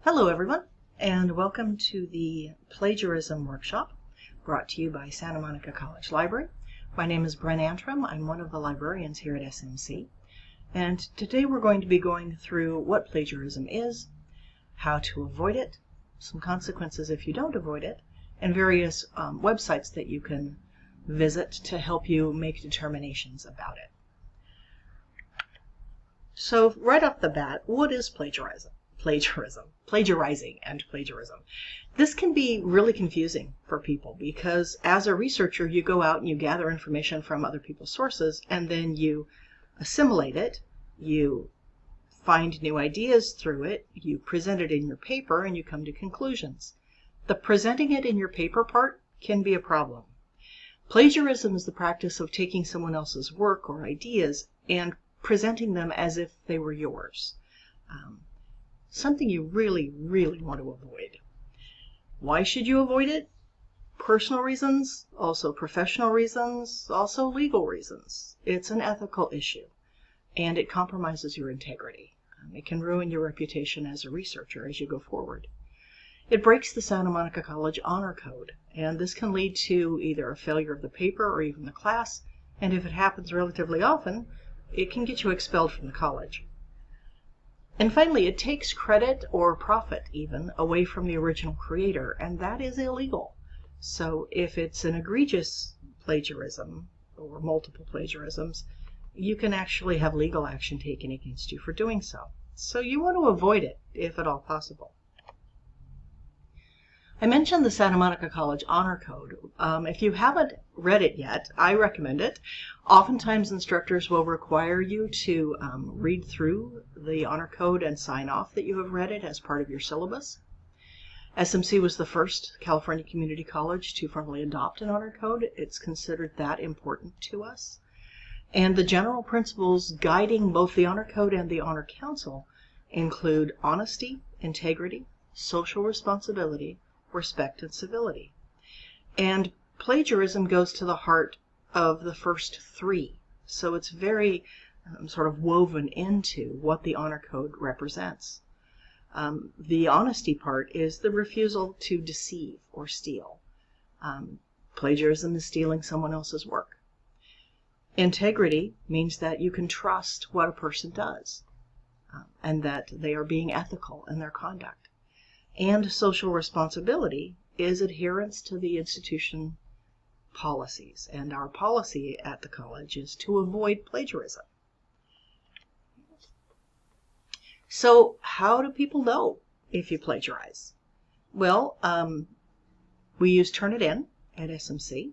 Hello everyone, and welcome to the Plagiarism Workshop brought to you by Santa Monica College Library. My name is Bren Antrim. I'm one of the librarians here at SMC, and today we're going to be going through what plagiarism is, how to avoid it, some consequences if you don't avoid it, and various websites that you can visit to help you make determinations about it. So right off the bat, what is plagiarism? Plagiarizing and plagiarism. This can be really confusing for people because as a researcher, you go out and you gather information from other people's sources and then you assimilate it, you find new ideas through it, you present it in your paper, and you come to conclusions. The presenting it in your paper part can be a problem. Plagiarism is the practice of taking someone else's work or ideas and presenting them as if they were yours. Something you really want to avoid. Why should you avoid it? Personal reasons, also professional reasons, also legal reasons. It's an ethical issue, and it compromises your integrity. It can ruin your reputation as a researcher as you go forward. It breaks the Santa Monica College Honor Code, and this can lead to either a failure of the paper or even the class, and if it happens relatively often, it can get you expelled from the college. And finally, it takes credit or profit even away from the original creator, and that is illegal. So if it's an egregious plagiarism or multiple plagiarisms, you can actually have legal action taken against you for doing so. So you want to avoid it if at all possible. I mentioned the Santa Monica College Honor Code. If you haven't read it yet, I recommend it. Oftentimes instructors will require you to read through the Honor Code and sign off that you have read it as part of your syllabus. SMC was the first California community college to formally adopt an Honor Code. It's considered that important to us. And the general principles guiding both the Honor Code and the Honor Council include honesty, integrity, social responsibility, respect, and civility. And plagiarism goes to the heart of the first three. So it's very sort of woven into what the Honor Code represents. The honesty part is the refusal to deceive or steal. Plagiarism is stealing someone else's work. Integrity means that you can trust what a person does and that they are being ethical in their conduct. And social responsibility is adherence to the institution policies. And our policy at the college is to avoid plagiarism. So how do people know if you plagiarize? Well, we use Turnitin at SMC,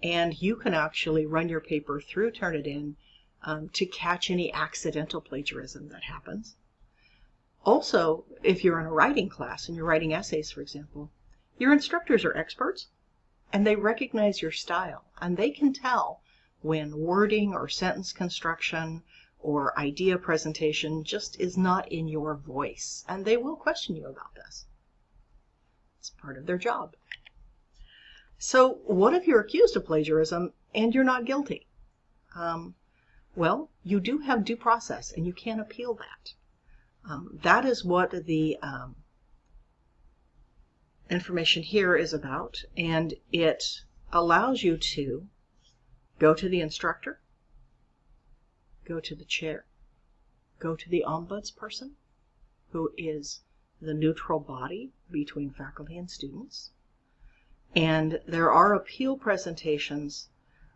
and you can actually run your paper through Turnitin to catch any accidental plagiarism that happens. Also, if you're in a writing class and you're writing essays, for example, your instructors are experts and they recognize your style, and they can tell when wording or sentence construction or idea presentation just is not in your voice, and they will question you about this. It's part of their job. So what if you're accused of plagiarism and you're not guilty? Well, you do have due process and you can't appeal that. That is what the information here is about, and it allows you to go to the instructor, go to the chair, go to the ombudsperson, who is the neutral body between faculty and students, and there are appeal presentations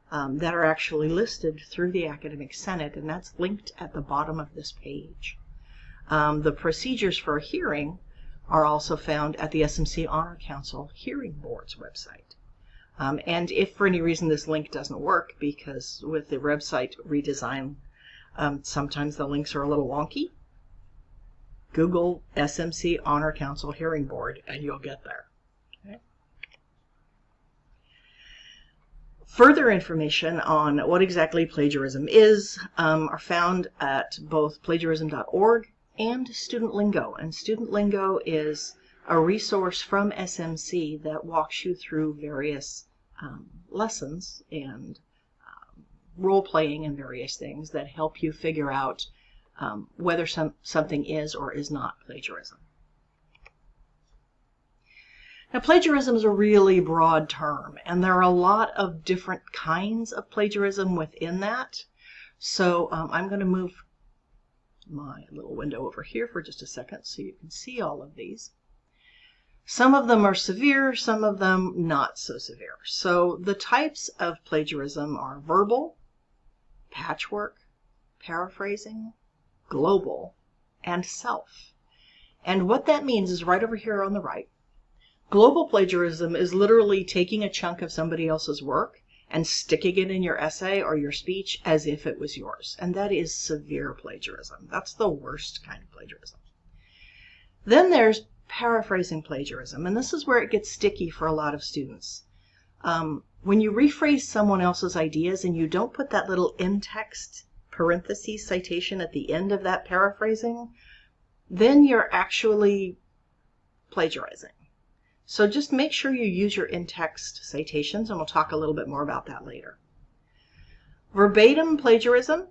that are actually listed through the Academic Senate, and that's linked at the bottom of this page. The procedures for a hearing are also found at the SMC Honor Council Hearing Board's website. And if for any reason this link doesn't work, because with the website redesign, sometimes the links are a little wonky, Google SMC Honor Council Hearing Board and you'll get there. Okay. Further information on what exactly plagiarism is are found at both plagiarism.org and Student Lingo. And Student Lingo is a resource from SMC that walks you through various lessons and role-playing and various things that help you figure out whether something is or is not plagiarism. Now, plagiarism is a really broad term, and there are a lot of different kinds of plagiarism within that. So I'm going to move my little window over here for just a second so you can see all of these. Some of them are severe, some of them not so severe. So the types of plagiarism are verbal, patchwork, paraphrasing, global, and self. And what that means is right over here on the right. Global plagiarism is literally taking a chunk of somebody else's work and sticking it in your essay or your speech as if it was yours. And that is severe plagiarism. That's the worst kind of plagiarism. Then there's paraphrasing plagiarism, and this is where it gets sticky for a lot of students. When you rephrase someone else's ideas and you don't put that little in-text parentheses citation at the end of that paraphrasing, then you're actually plagiarizing. So just make sure you use your in-text citations, and we'll talk a little bit more about that later. Verbatim plagiarism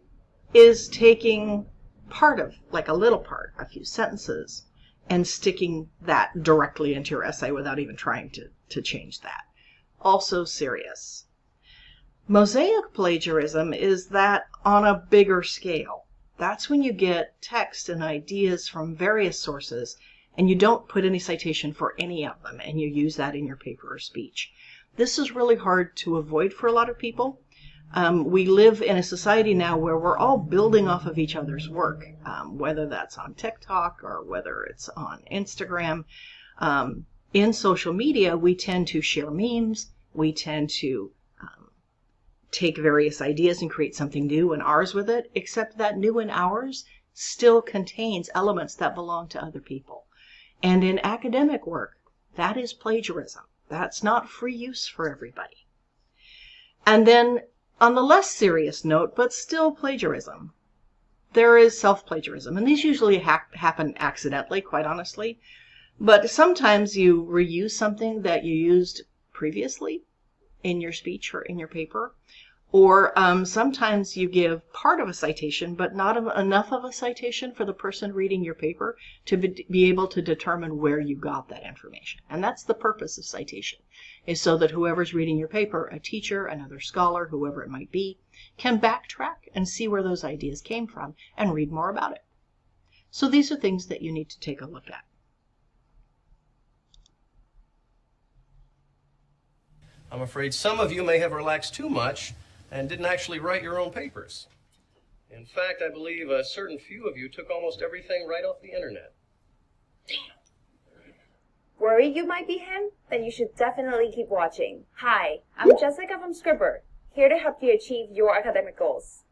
is taking part of, like a little part, a few sentences, and sticking that directly into your essay without even trying to change that. Also serious. Mosaic plagiarism is that on a bigger scale. That's when you get text and ideas from various sources and you don't put any citation for any of them, and you use that in your paper or speech. This is really hard to avoid for a lot of people. We live in a society now where we're all building off of each other's work, whether that's on TikTok or whether it's on Instagram. In social media, we tend to share memes. We tend to take various ideas and create something new and ours with it, except that new and ours still contains elements that belong to other people. And in academic work, that is plagiarism. That's not free use for everybody. And then on the less serious note, but still plagiarism, there is self-plagiarism. And these usually happen accidentally, quite honestly. But sometimes you reuse something that you used previously in your speech or in your paper. Or sometimes you give part of a citation, but not enough of a citation for the person reading your paper to be able to determine where you got that information. And that's the purpose of citation, is so that whoever's reading your paper, a teacher, another scholar, whoever it might be, can backtrack and see where those ideas came from and read more about it. So these are things that you need to take a look at. I'm afraid some of you may have relaxed too much and didn't actually write your own papers. In fact, I believe a certain few of you took almost everything right off the internet. Worried you might be him? Then you should definitely keep watching. Hi, I'm Jessica from Scribber, here to help you achieve your academic goals.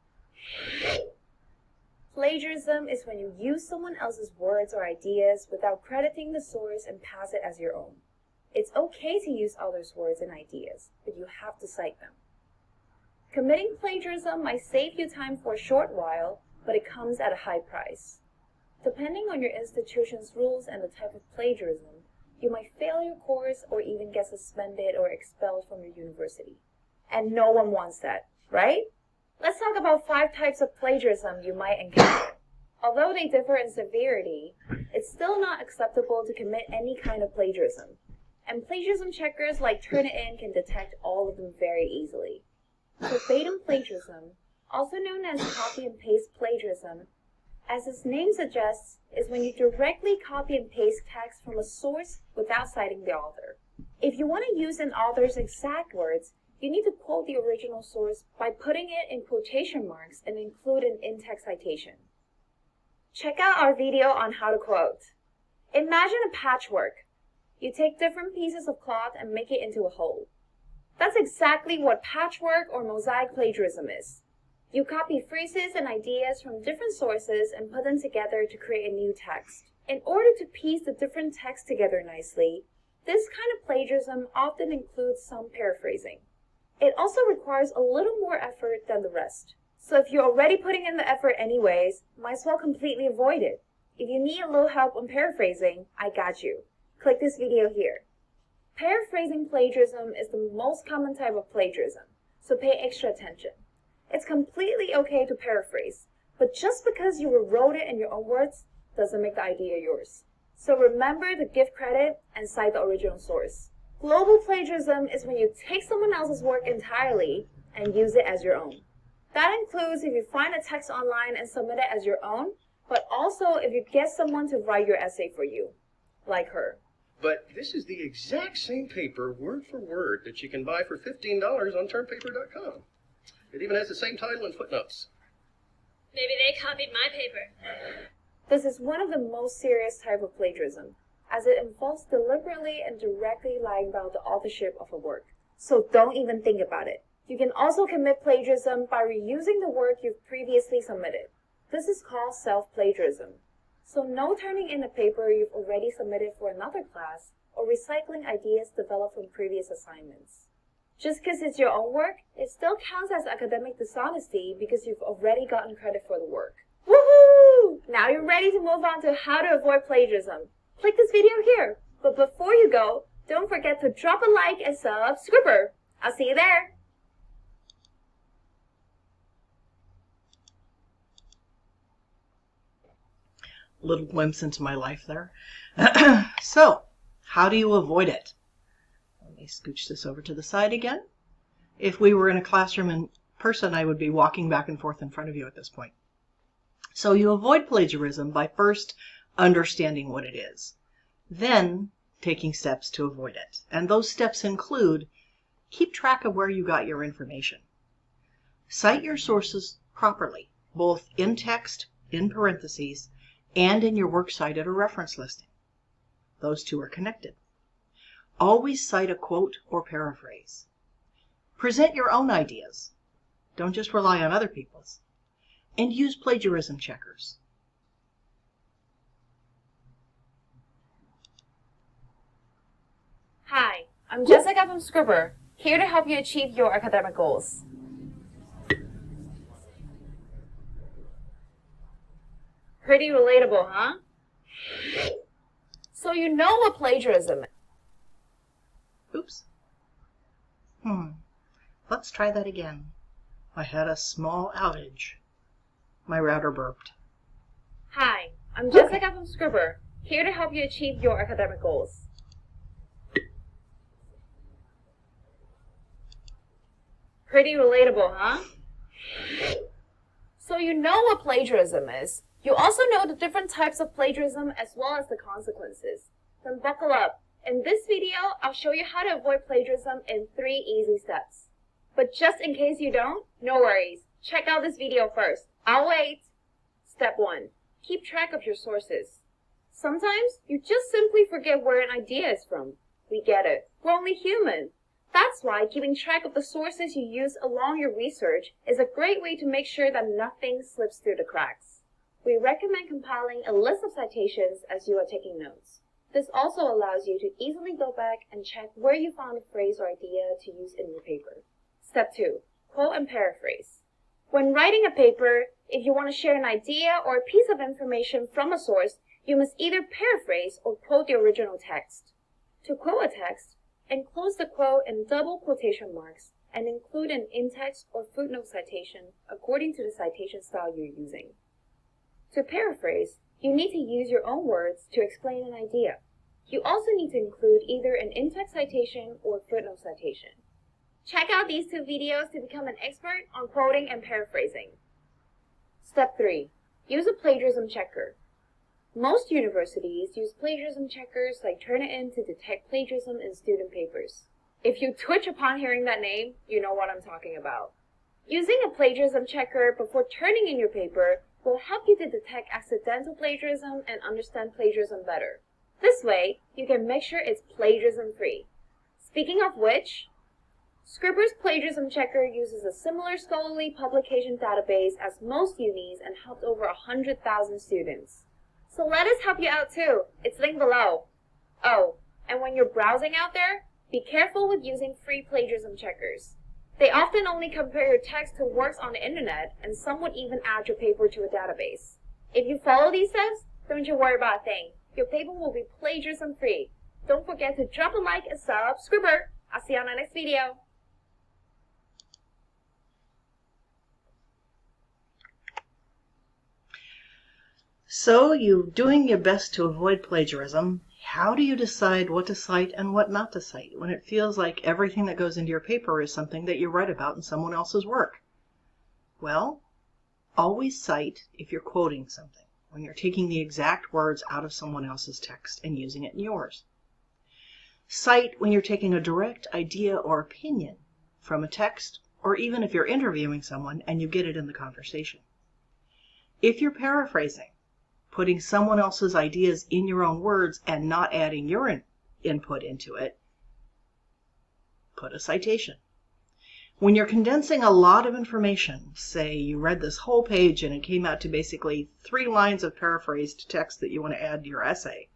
Plagiarism is when you use someone else's words or ideas without crediting the source and pass it as your own. It's okay to use others' words and ideas, but you have to cite them. Committing plagiarism might save you time for a short while, but it comes at a high price. Depending on your institution's rules and the type of plagiarism, you might fail your course or even get suspended or expelled from your university. And no one wants that, right? Let's talk about 5 types of plagiarism you might encounter. Although they differ in severity, it's still not acceptable to commit any kind of plagiarism. And plagiarism checkers like Turnitin can detect all of them very easily. Verbatim plagiarism, also known as copy and paste plagiarism, as its name suggests, is when you directly copy and paste text from a source without citing the author. If you want to use an author's exact words, you need to quote the original source by putting it in quotation marks and include an in-text citation. Check out our video on how to quote. Imagine a patchwork. You take different pieces of cloth and make it into a whole. That's exactly what patchwork or mosaic plagiarism is. You copy phrases and ideas from different sources and put them together to create a new text. In order to piece the different texts together nicely, this kind of plagiarism often includes some paraphrasing. It also requires a little more effort than the rest. So if you're already putting in the effort anyways, might as well completely avoid it. If you need a little help on paraphrasing, I got you. Click this video here. Paraphrasing plagiarism is the most common type of plagiarism, so pay extra attention. It's completely okay to paraphrase, but just because you rewrote it in your own words doesn't make the idea yours. So remember to give credit and cite the original source. Global plagiarism is when you take someone else's work entirely and use it as your own. That includes if you find a text online and submit it as your own, but also if you get someone to write your essay for you, like her. But this is the exact same paper, word for word, that you can buy for $15 on termpaper.com. It even has the same title and footnotes. Maybe they copied my paper. This is one of the most serious type of plagiarism, as it involves deliberately and directly lying about the authorship of a work. So don't even think about it. You can also commit plagiarism by reusing the work you've previously submitted. This is called self-plagiarism. So no turning in a paper you've already submitted for another class or recycling ideas developed from previous assignments. Just because it's your own work, it still counts as academic dishonesty because you've already gotten credit for the work. Woohoo! Now you're ready to move on to how to avoid plagiarism. Click this video here. But before you go, don't forget to drop a like and subscribe. I'll see you there. Little glimpse into my life there. So, how do you avoid it? Let me scooch this over to the side again. If we were in a classroom in person, I would be walking back and forth in front of you at this point. So you avoid plagiarism by first understanding what it is, then taking steps to avoid it. And those steps include keep track of where you got your information. Cite your sources properly, both in text, in parentheses, and in your works cited or reference listing. Those two are connected. Always cite a quote or paraphrase. Present your own ideas. Don't just rely on other people's. And use plagiarism checkers. Hi, I'm Jessica from Scribber, here to help you achieve your academic goals. Pretty relatable, huh? So you know what plagiarism is. Oops. Let's try that again. I had a small outage. My router burped. Hi, I'm Jessica from Scribber, here to help you achieve your academic goals. Pretty relatable, huh? So you know what plagiarism is. You also know the different types of plagiarism as well as the consequences. Then buckle up. In this video, I'll show you how to avoid plagiarism in 3 easy steps. But just in case you don't, no worries. Check out this video first. I'll wait. Step 1. Keep track of your sources. Sometimes you just simply forget where an idea is from. We get it. We're only human. That's why keeping track of the sources you use along your research is a great way to make sure that nothing slips through the cracks. We recommend compiling a list of citations as you are taking notes. This also allows you to easily go back and check where you found a phrase or idea to use in your paper. Step 2. Quote and paraphrase. When writing a paper, if you want to share an idea or a piece of information from a source, you must either paraphrase or quote the original text. To quote a text, enclose the quote in double quotation marks and include an in-text or footnote citation according to the citation style you're using. To paraphrase, you need to use your own words to explain an idea. You also need to include either an in-text citation or footnote citation. Check out these 2 videos to become an expert on quoting and paraphrasing. Step 3. Use a plagiarism checker. Most universities use plagiarism checkers like Turnitin to detect plagiarism in student papers. If you twitch upon hearing that name, you know what I'm talking about. Using a plagiarism checker before turning in your paper will help you to detect accidental plagiarism and understand plagiarism better. This way, you can make sure it's plagiarism-free. Speaking of which, Scribber's Plagiarism Checker uses a similar scholarly publication database as most unis and helped over 100,000 students. So let us help you out too. It's linked below. Oh, and when you're browsing out there, be careful with using free plagiarism checkers. They often only compare your text to works on the internet, and some would even add your paper to a database. If you follow these steps, don't you worry about a thing. Your paper will be plagiarism-free. Don't forget to drop a like and subscribe. I'll see you on the next video. So you're doing your best to avoid plagiarism. How do you decide what to cite and what not to cite when it feels like everything that goes into your paper is something that you read about in someone else's work? Well, always cite if you're quoting something, when you're taking the exact words out of someone else's text and using it in yours. Cite when you're taking a direct idea or opinion from a text, or even if you're interviewing someone and you get it in the conversation. If you're paraphrasing, putting someone else's ideas in your own words and not adding your input into it, put a citation. When you're condensing a lot of information, say you read this whole page and it came out to basically 3 lines of paraphrased text that you want to add to your essay,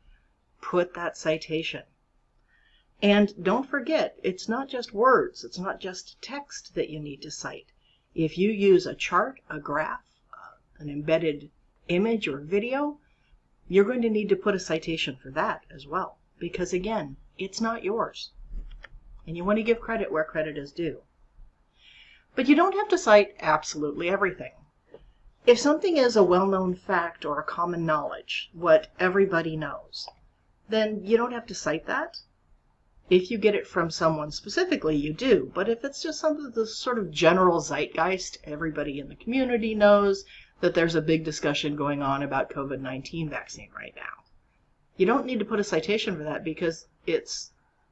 put that citation. And don't forget, it's not just words, it's not just text that you need to cite. If you use a chart, a graph, an embedded image or video, you're going to need to put a citation for that as well, because again, it's not yours. And you want to give credit where credit is due. But you don't have to cite absolutely everything. If something is a well-known fact or a common knowledge, what everybody knows, then you don't have to cite that. If you get it from someone specifically, you do. But if it's just something that's sort of general zeitgeist, everybody in the community knows that there's a big discussion going on about COVID-19 vaccine right now. You don't need to put a citation for that because it's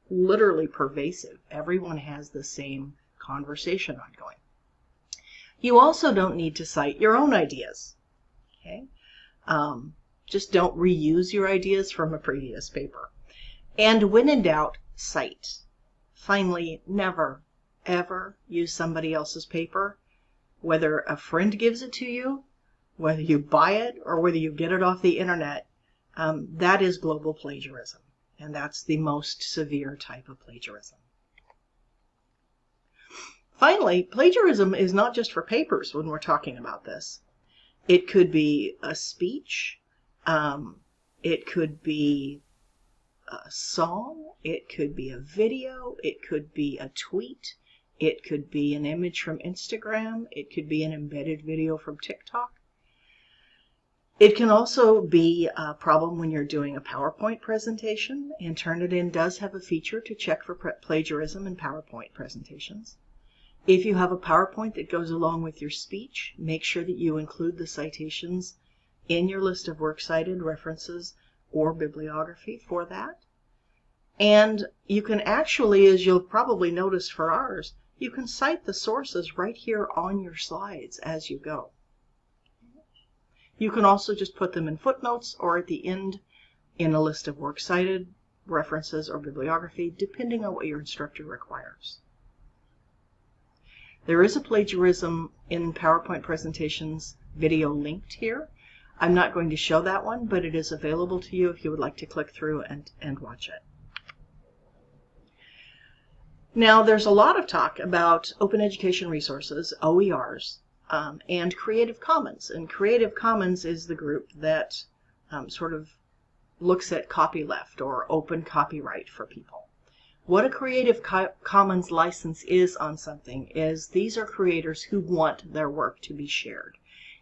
literally pervasive. Everyone has the same conversation ongoing. You also don't need to cite your own ideas. Okay? Just don't reuse your ideas from a previous paper. And when in doubt, cite. Finally, never, ever use somebody else's paper, whether a friend gives it to you, whether you buy it, or whether you get it off the internet. That is global plagiarism, and that's the most severe type of plagiarism. Finally, plagiarism is not just for papers when we're talking about this. It could be a speech, it could be a song, it could be a video, it could be a tweet, it could be an image from Instagram, it could be an embedded video from TikTok. It can also be a problem when you're doing a PowerPoint presentation, and Turnitin does have a feature to check for plagiarism in PowerPoint presentations. If you have a PowerPoint that goes along with your speech, make sure that you include the citations in your list of works cited, references, or bibliography for that. And you can actually, as you'll probably notice for ours, you can cite the sources right here on your slides as you go. You can also just put them in footnotes or at the end in a list of works cited, references, or bibliography, depending on what your instructor requires. There is a plagiarism in PowerPoint presentations video linked here. I'm not going to show that one, but it is available to you if you would like to click through and watch it. Now, there's a lot of talk about open education resources, OERs, and Creative Commons. And Creative Commons is the group that sort of looks at copyleft or open copyright for people. What a Creative Commons license is on something is these are creators who want their work to be shared.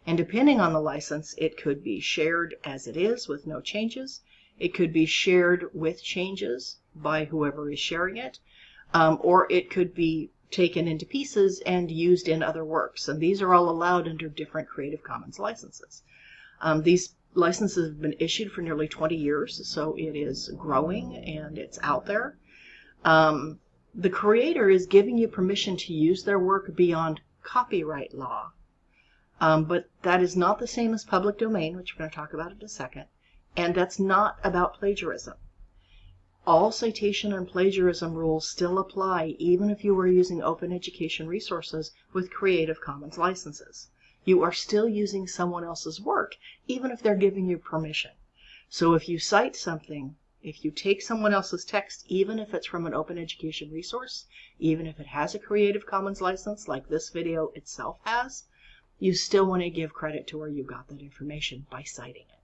And depending on the license, it could be shared as it is with no changes. It could be shared with changes by whoever is sharing it. Or it could be taken into pieces and used in other works. And these are all allowed under different Creative Commons licenses. These licenses have been issued for nearly 20 years, so it is growing and it's out there. The creator is giving you permission to use their work beyond copyright law. But that is not the same as public domain, which we're going to talk about in a second, and that's not about plagiarism. All citation and plagiarism rules still apply even if you were using open education resources with Creative Commons licenses. You are still using someone else's work, even if they're giving you permission. So if you cite something, if you take someone else's text, even if it's from an open education resource, even if it has a Creative Commons license like this video itself has, you still want to give credit to where you got that information by citing it.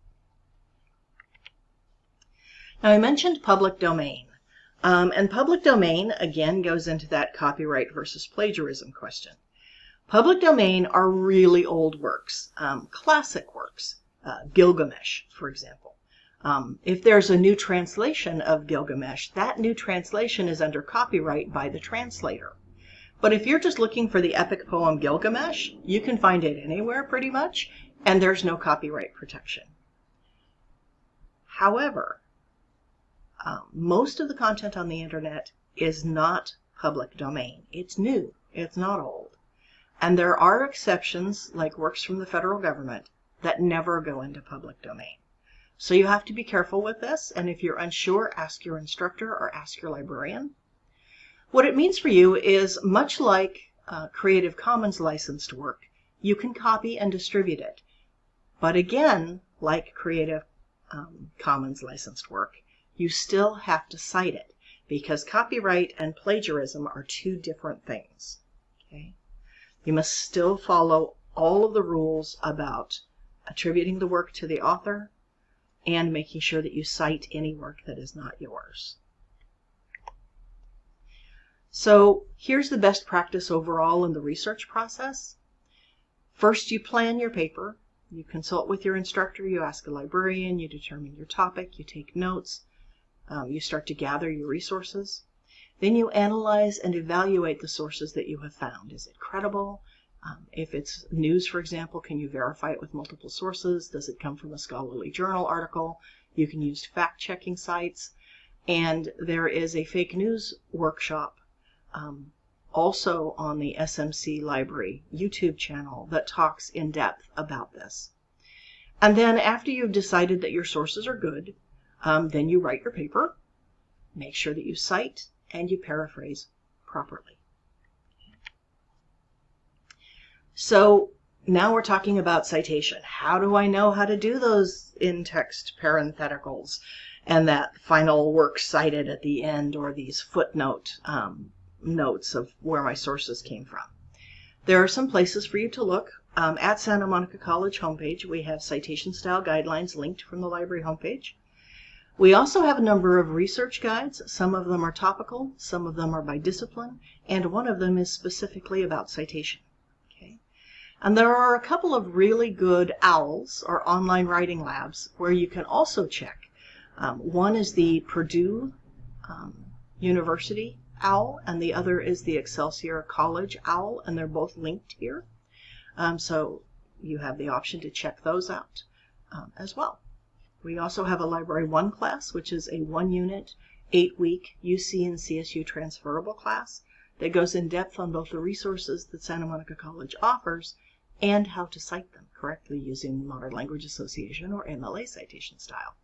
Now, I mentioned public domain, and public domain again goes into that copyright versus plagiarism question. Public domain are really old works, classic works, Gilgamesh, for example. If there's a new translation of Gilgamesh, that new translation is under copyright by the translator. But if you're just looking for the epic poem Gilgamesh, you can find it anywhere pretty much, and there's no copyright protection. However, most of the content on the internet is not public domain. It's new. It's not old. And there are exceptions, like works from the federal government, that never go into public domain. So you have to be careful with this, and if you're unsure, ask your instructor or ask your librarian. What it means for you is, much like Creative Commons licensed work, you can copy and distribute it. But again, like Creative Commons licensed work, you still have to cite it, because copyright and plagiarism are two different things. Okay? You must still follow all of the rules about attributing the work to the author and making sure that you cite any work that is not yours. So here's the best practice overall in the research process. First, you plan your paper. You consult with your instructor, you ask a librarian, you determine your topic, you take notes, you start to gather your resources. Then you analyze and evaluate the sources that you have found. Is it credible? If it's news, for example, can you verify it with multiple sources? Does it come from a scholarly journal article? You can use fact-checking sites. And there is a fake news workshop also on the SMC Library YouTube channel that talks in depth about this. And then after you've decided that your sources are good, then you write your paper, make sure that you cite, and you paraphrase properly. So now we're talking about citation. How do I know how to do those in-text parentheticals and that final work cited at the end, or these footnote notes of where my sources came from? There are some places for you to look. At Santa Monica College homepage, we have citation style guidelines linked from the library homepage. We also have a number of research guides. Some of them are topical, some of them are by discipline, and one of them is specifically about citation. Okay? And there are a couple of really good OWLs, or online writing labs, where you can also check. One is the Purdue University OWL, and the other is the Excelsior College OWL, and they're both linked here. So you have the option to check those out as well. We also have a Library 1 class, which is a 1-unit, 8-week UC and CSU transferable class that goes in depth on both the resources that Santa Monica College offers and how to cite them correctly using Modern Language Association or MLA citation style.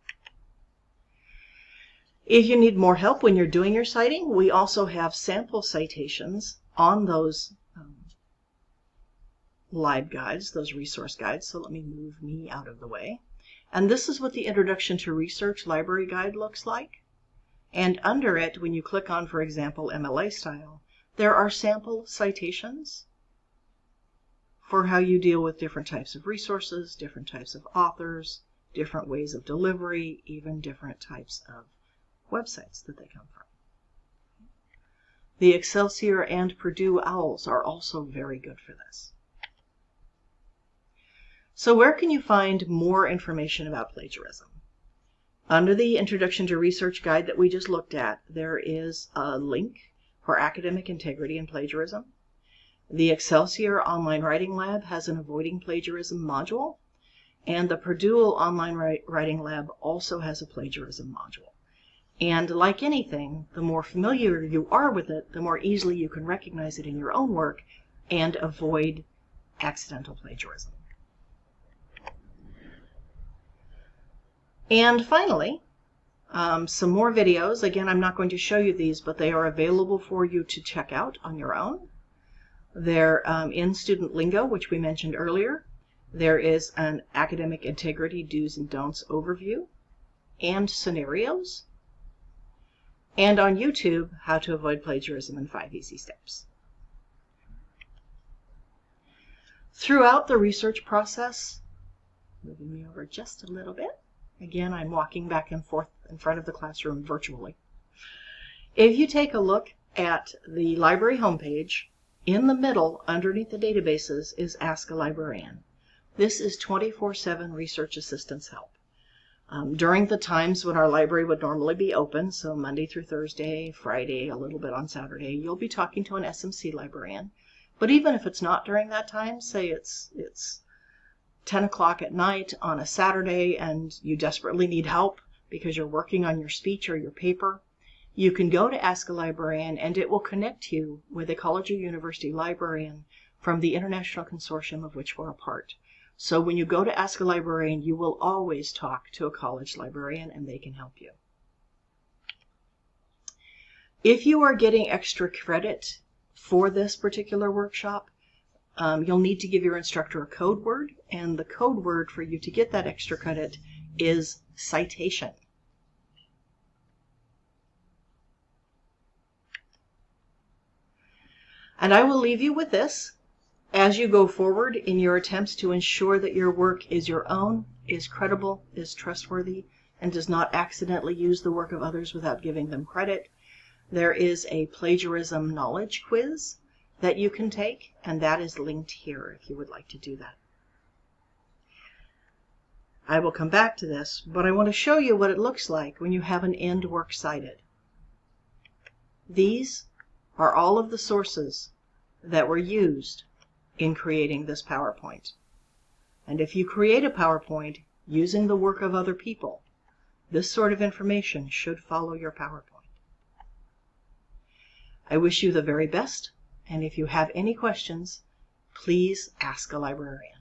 If you need more help when you're doing your citing, we also have sample citations on those live guides, those resource guides. So let me move me out of the way. And this is what the Introduction to Research Library Guide looks like. And under it, when you click on, for example, MLA style, there are sample citations for how you deal with different types of resources, different types of authors, different ways of delivery, even different types of websites that they come from. The Excelsior and Purdue OWLs are also very good for this. So where can you find more information about plagiarism? Under the Introduction to Research guide that we just looked at, there is a link for academic integrity and plagiarism. The Excelsior Online Writing Lab has an Avoiding Plagiarism module, and the Purdue Online Writing Lab also has a plagiarism module. And like anything, the more familiar you are with it, the more easily you can recognize it in your own work and avoid accidental plagiarism. And finally, some more videos. Again, I'm not going to show you these, but they are available for you to check out on your own. They're in Student Lingo, which we mentioned earlier. There is an Academic Integrity Do's and Don'ts overview and scenarios. And on YouTube, How to Avoid Plagiarism in 5 Easy Steps. Throughout the research process, moving me over just a little bit. Again, I'm walking back and forth in front of the classroom virtually. If you take a look at the library homepage, in the middle, underneath the databases, is Ask a Librarian. This is 24/7 research assistance help. During the times when our library would normally be open, so Monday through Thursday, Friday, a little bit on Saturday, you'll be talking to an SMC librarian. But even if it's not during that time, say it's 10 o'clock at night on a Saturday and you desperately need help because you're working on your speech or your paper, you can go to Ask a Librarian and it will connect you with a college or university librarian from the international consortium of which we're a part. So when you go to Ask a Librarian, you will always talk to a college librarian and they can help you. If you are getting extra credit for this particular workshop, you'll need to give your instructor a code word, and the code word for you to get that extra credit is citation. And I will leave you with this. As you go forward in your attempts to ensure that your work is your own, is credible, is trustworthy, and does not accidentally use the work of others without giving them credit, there is a plagiarism knowledge quiz that you can take, and that is linked here if you would like to do that. I will come back to this, but I want to show you what it looks like when you have an end works cited. These are all of the sources that were used in creating this PowerPoint. And if you create a PowerPoint using the work of other people, this sort of information should follow your PowerPoint. I wish you the very best, and if you have any questions, please ask a librarian.